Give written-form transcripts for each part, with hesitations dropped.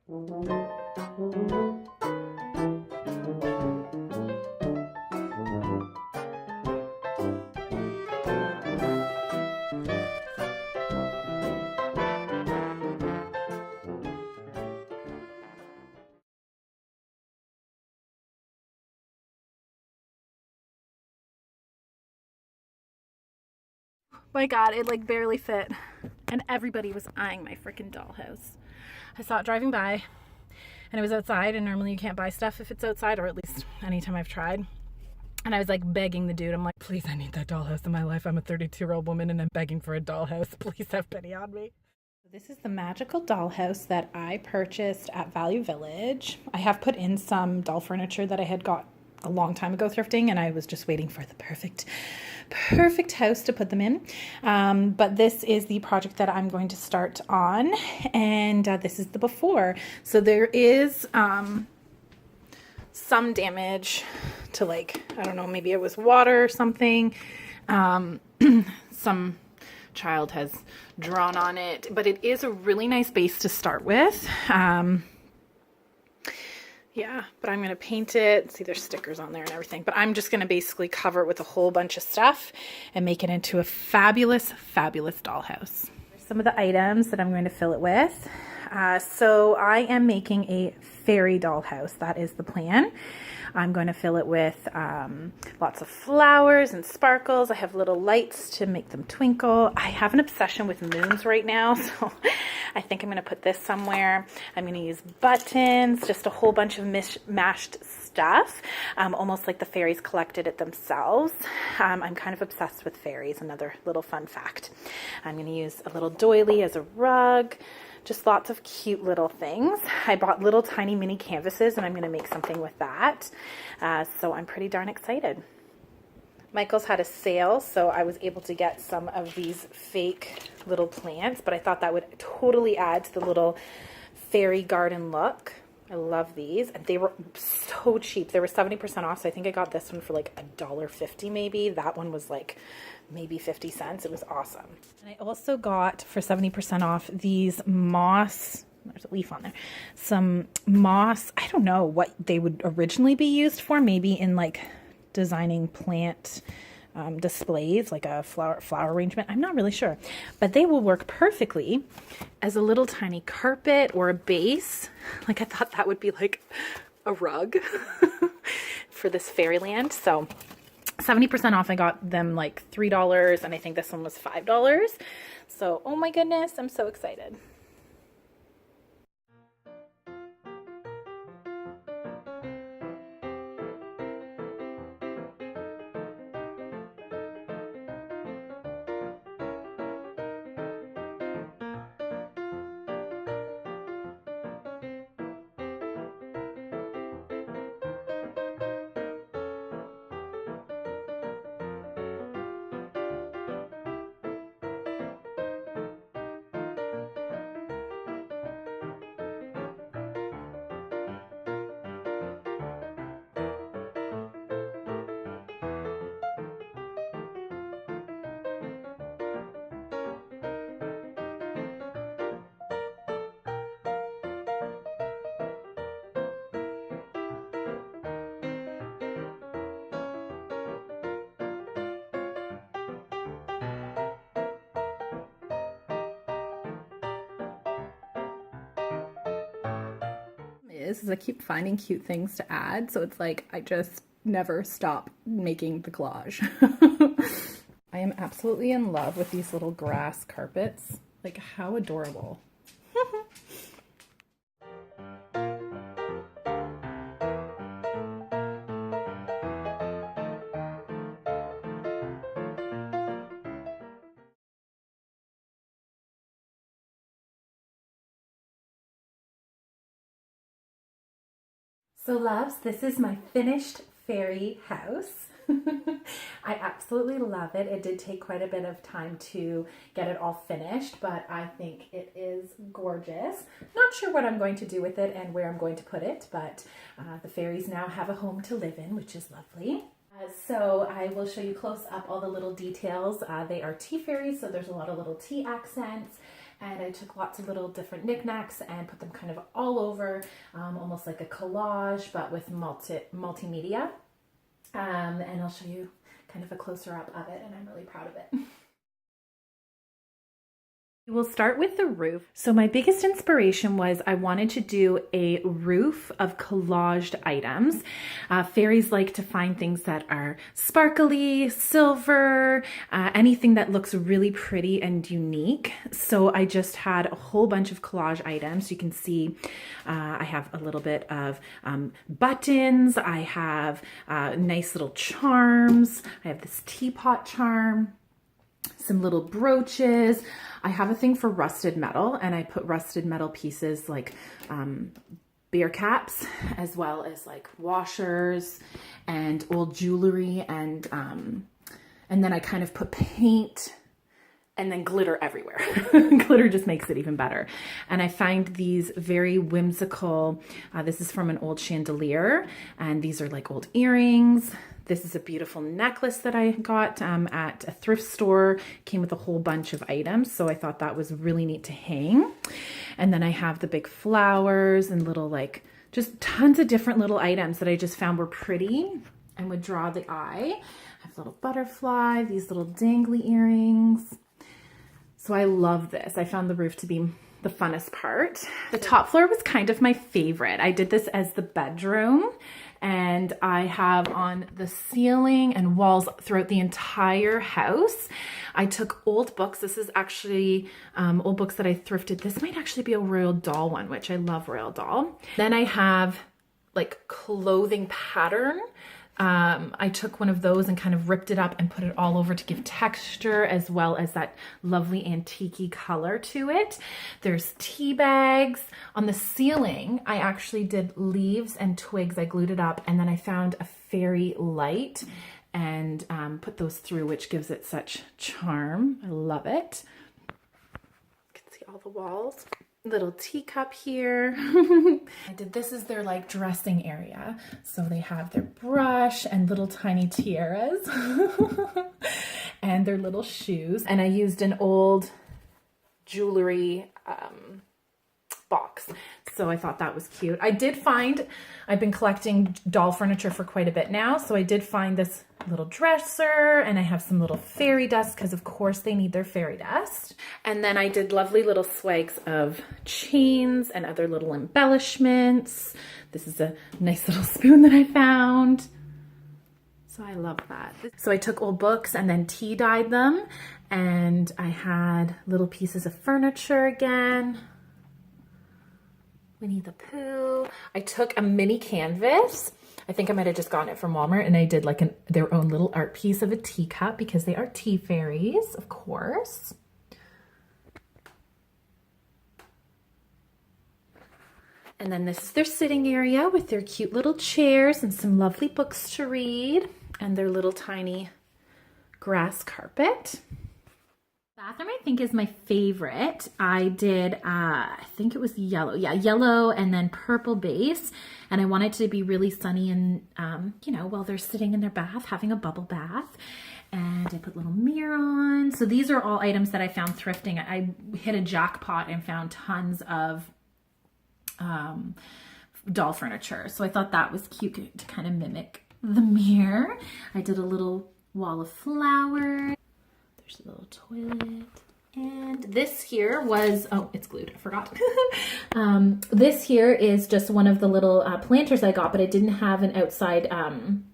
My God, it like barely fit. And everybody was eyeing my freaking dollhouse. I saw it driving by and it was outside, and normally you can't buy stuff if it's outside, or at least anytime I've tried. And I was like begging the dude, I'm like, please, I need that dollhouse in my life. I'm a 32-year-old woman and I'm begging for a dollhouse. Please have pity on me. This is the magical dollhouse that I purchased at Value Village. I have put in some doll furniture that I had got a long time ago thrifting, and I was just waiting for the perfect house to put them in. But this is the project that I'm going to start on, and this is the before. So there is some damage to, like, I don't know, maybe it was water or something. Some child has drawn on it, but it is a really nice base to start with. Yeah, but I'm going to paint it. See, there's stickers on there and everything, but I'm just going to basically cover it with a whole bunch of stuff and make it into a fabulous, fabulous dollhouse. Some of the items that I'm going to fill it with. So I am making a fairy dollhouse. That is the plan. I'm going to fill it with lots of flowers and sparkles. I have little lights to make them twinkle. I have an obsession with moons right now, so I think I'm going to put this somewhere. I'm going to use buttons, just a whole bunch of mashed stuff, almost like the fairies collected it themselves. I'm kind of obsessed with fairies, another little fun fact. I'm going to use a little doily as a rug. Just lots of cute little things. I bought little tiny mini canvases and I'm going to make something with that. So I'm pretty darn excited. Michael's had a sale, so I was able to get some of these fake little plants, but I thought that would totally add to the little fairy garden look. I love these, and they were so cheap. They were 70% off, so I think I got this one for like $1.50 maybe. That one was like maybe 50 cents. It was awesome. And I also got for 70% off these moss, there's a leaf on there, some moss, I don't know what they would originally be used for, maybe in like designing plant displays, like a flower arrangement. I'm not really sure, but they will work perfectly as a little tiny carpet or a base. Like, I thought that would be like a rug for this fairyland. So 70% off. I got them like $3, and I think this one was $5. So, oh my goodness, I'm so excited. Is I keep finding cute things to add, so it's like I just never stop making the collage. I am absolutely in love with these little grass carpets. Like, how adorable. So loves, this is my finished fairy house. I absolutely love it. It did take quite a bit of time to get it all finished, but I think it is gorgeous. Not sure what I'm going to do with it and where I'm going to put it, but the fairies now have a home to live in, which is lovely. So I will show you close up all the little details. They are tea fairies, so there's a lot of little tea accents. and I took lots of little different knickknacks and put them kind of all over, almost like a collage, but with multimedia. And I'll show you kind of a closer up of it, and I'm really proud of it. We'll start with the roof. So my biggest inspiration was I wanted to do a roof of collaged items. Fairies like to find things that are sparkly, silver, anything that looks really pretty and unique. So I just had a whole bunch of collage items. You can see I have a little bit of buttons. I have nice little charms. I have this teapot charm, some little brooches. I have a thing for rusted metal, and I put rusted metal pieces like beer caps, as well as like washers and old jewelry, and then I kind of put paint and then glitter everywhere. Glitter just makes it even better. And I find these very whimsical, this is from an old chandelier, and these are like old earrings. This is a beautiful necklace that I got at a thrift store. Came with a whole bunch of items, so I thought that was really neat to hang. And then I have the big flowers and little, like, just tons of different little items that I just found were pretty and would draw the eye. I have a little butterfly, these little dangly earrings. So I love this. I found the roof to be the funnest part. The top floor was kind of my favorite. I did this as the bedroom, and I have on the ceiling and walls throughout the entire house. I took old books. This is actually old books that I thrifted. This might actually be a Royal Doll one, which I love Royal Doll. Then I have like clothing pattern. I took one of those and kind of ripped it up and put it all over to give texture, as well as that lovely antique-y color to it. There's tea bags. On the ceiling, I actually did leaves and twigs. I glued it up, and then I found a fairy light and put those through, which gives it such charm. I love it. You can see all the walls. Little teacup here. I did this as their like dressing area. So they have their brush and little tiny tiaras and their little shoes. And I used an old jewelry box. So I thought that was cute. I did find, I've been collecting doll furniture for quite a bit now. So I did find this little dresser, and I have some little fairy dust because of course they need their fairy dust. And then I did lovely little swags of chains and other little embellishments. This is a nice little spoon that I found. So I love that. So I took old books and then tea dyed them, and I had little pieces of furniture again. Winnie the Pooh. I took a mini canvas. I think I might have just gotten it from Walmart, and I did like their own little art piece of a teacup because they are tea fairies, of course. And then this is their sitting area with their cute little chairs and some lovely books to read, and their little tiny grass carpet. Bathroom, I think, is my favorite. I did, I think it was yellow. Yeah, yellow and then purple base. And I wanted to be really sunny and, you know, while they're sitting in their bath, having a bubble bath. And I put a little mirror on. So these are all items that I found thrifting. I hit a jackpot and found tons of doll furniture. So I thought that was cute to kind of mimic the mirror. I did a little wall of flowers. There's a little toilet. And this here was, oh, it's glued, I forgot. This here is just one of the little planters I got, but I didn't have an outside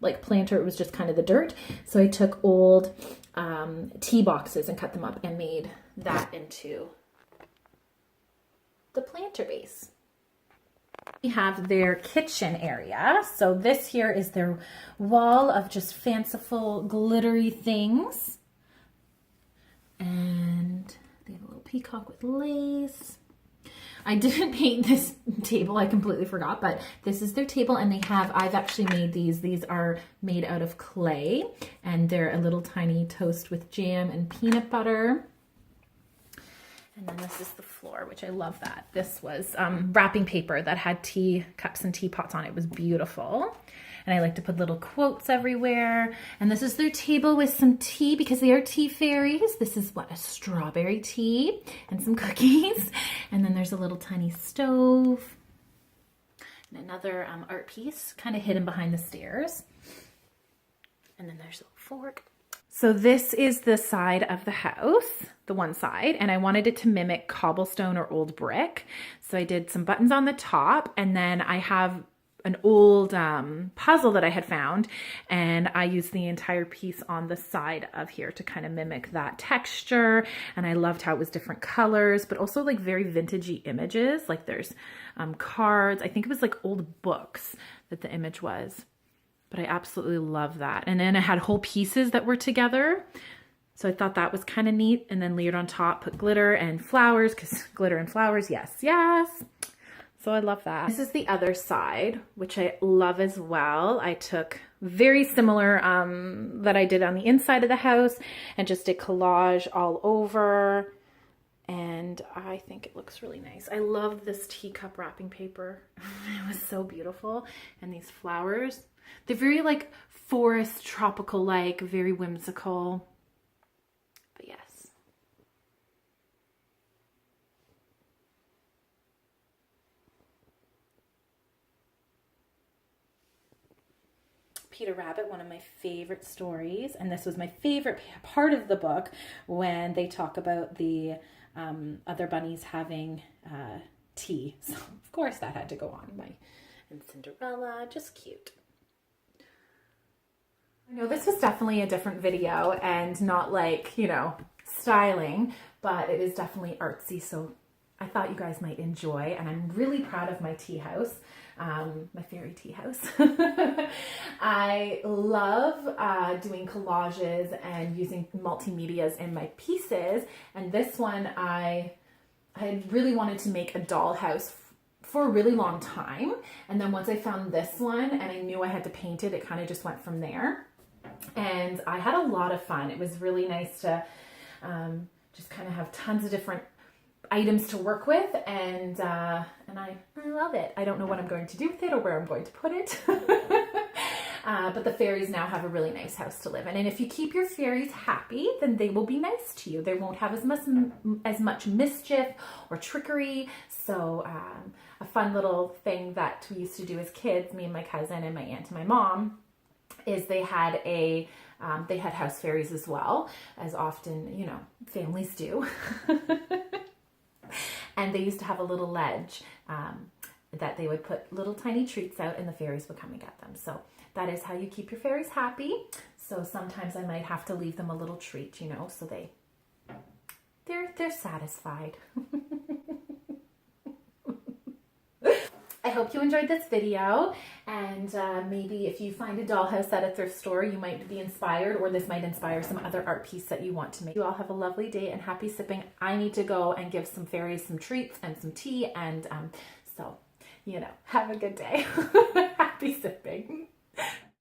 like planter. It was just kind of the dirt. So I took old tea boxes and cut them up and made that into the planter base. We have their kitchen area. So this here is their wall of just fanciful glittery things. And they have a little peacock with lace. I didn't paint this table, I completely forgot, but this is their table, and they have, I've actually made these. These are made out of clay, and they're a little tiny toast with jam and peanut butter. And then this is the floor, which I love that. This was wrapping paper that had tea cups and teapots on it. It was beautiful. And I like to put little quotes everywhere. And this is their table with some tea because they are tea fairies. This is what, a strawberry tea and some cookies. And then there's a little tiny stove. And another art piece kind of hidden behind the stairs. And then there's a little fork. So this is the side of the house, the one side, and I wanted it to mimic cobblestone or old brick. So I did some buttons on the top, and then I have an old puzzle that I had found, and I used the entire piece on the side of here to kind of mimic that texture. And I loved how it was different colors, but also like very vintagey images. Like there's cards. I think it was like old books that the image was. But I absolutely love that. And then I had whole pieces that were together. So I thought that was kind of neat. And then layered on top, put glitter and flowers, because glitter and flowers, yes, yes. So I love that. This is the other side, which I love as well. I took very similar that I did on the inside of the house and just did collage all over. And I think it looks really nice. I love this teacup wrapping paper. It was so beautiful. And these flowers. They're very like forest, tropical, like very whimsical. But yes. Peter Rabbit, one of my favorite stories. And this was my favorite part of the book when they talk about the other bunnies having tea. So of course that had to go on. And Cinderella, just cute. I know this was definitely a different video and not like, you know, styling, but it is definitely artsy. So I thought you guys might enjoy, and I'm really proud of my tea house, my fairy tea house. I love doing collages and using multimedias in my pieces. And this one, I really wanted to make a dollhouse for a really long time. And then once I found this one and I knew I had to paint it, it kind of just went from there. And I had a lot of fun. It was really nice to just kind of have tons of different items to work with, and I love it. I don't know what I'm going to do with it or where I'm going to put it. But the fairies now have a really nice house to live in. And if you keep your fairies happy, then they will be nice to you. They won't have as much mischief or trickery. So a fun little thing that we used to do as kids, me and my cousin and my aunt and my mom, is they had house fairies as well, as often, you know, families do. And they used to have a little ledge that they would put little tiny treats out, and the fairies would come and get them. So that is how you keep your fairies happy. So sometimes I might have to leave them a little treat, you know, so they're satisfied. I hope you enjoyed this video, and maybe if you find a dollhouse at a thrift store, you might be inspired, or this might inspire some other art piece that you want to make. You all have a lovely day and happy sipping. I need to go and give some fairies some treats and some tea, and so, you know, have a good day. Happy sipping.